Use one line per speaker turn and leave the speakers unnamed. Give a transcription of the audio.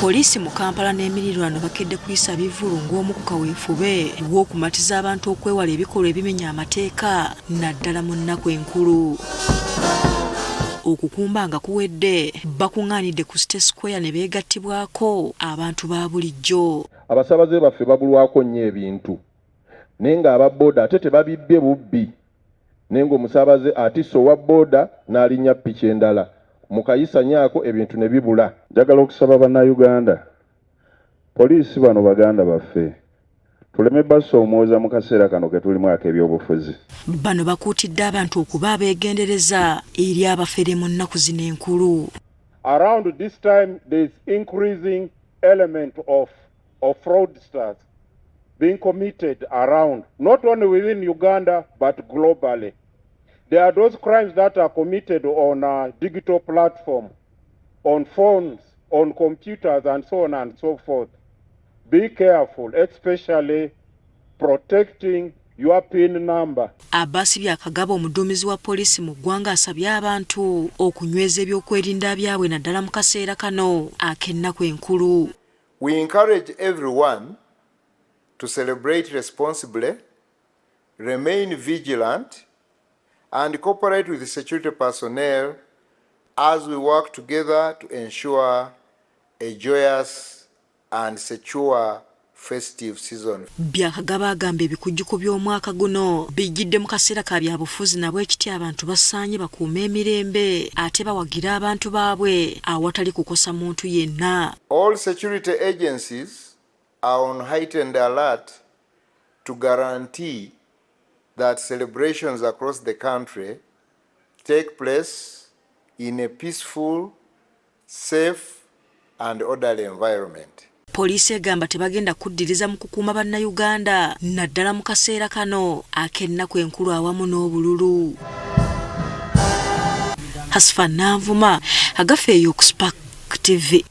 Poliisi mu Kampala n'emirirwano bakedde kuyisa bivvulu ng'omu ku kaweefube w'okumatiza abantu okwewala ebikolwa ebimenya amateeka naddala mu nnaku enkulu. Okukumba nga kuwedde bakuŋŋaanidde ku State Square ne beegattibwako abantu ba bulijjo.
Abasaabaze baffe babulwako nnyo ebintu naye ng'aba booda ate tebabibbye bubbi naye ng'omusaabaze atisse owa booda n'alinnya ppiki endala mukayisanyaako ebintu ne bibula. Njagala okusaba bannayuganda, poliisi bano baganda baffe, tuleme basoomooza mu kaseera kano ke tulimu ak'eby'obufuzi.
Bano bakuutidde abantu okuba abeegendereza eri abafere mu nnaku zino enkulu.
Around this time there is increasing element of fraudsters being committed around, not only within Uganda but globally. There are those crimes that are committed on a digital platform, on phones, on computers, and so on and so forth. Be careful, especially protecting your PIN number.
Abbas Byakagaba, omuduumizi wa poliisi mu ggwanga, asabye abantu okunyweza eby'okwerinda byabwe naddala mu kaseera kano ak'ennaku enkulu.
We encourage everyone to celebrate responsibly, remain vigilant, and cooperate with the security personnel as we work together to ensure a joyous and secure festive season.
Byakagaba agamba ebikujjuko by'omwaka guno bijjidde mu kaseera ka byabufuzi nabwo ekiti abantu basaanye bakuuma emirembe ate bawagira abantu baabwe awatali kukosa muntu yenna.
All security agencies are on heightened alert to guarantee that celebrations across the country take place in a peaceful, safe and orderly environment.
Poliisi egamba tebagenda kuddiriza mu kukuuma bannayuganda naddala mu kaseera kano ak'ennaku enkulu awamu n'obululu. Hasifa Nanvuma, agafeeyo ku Spark TV.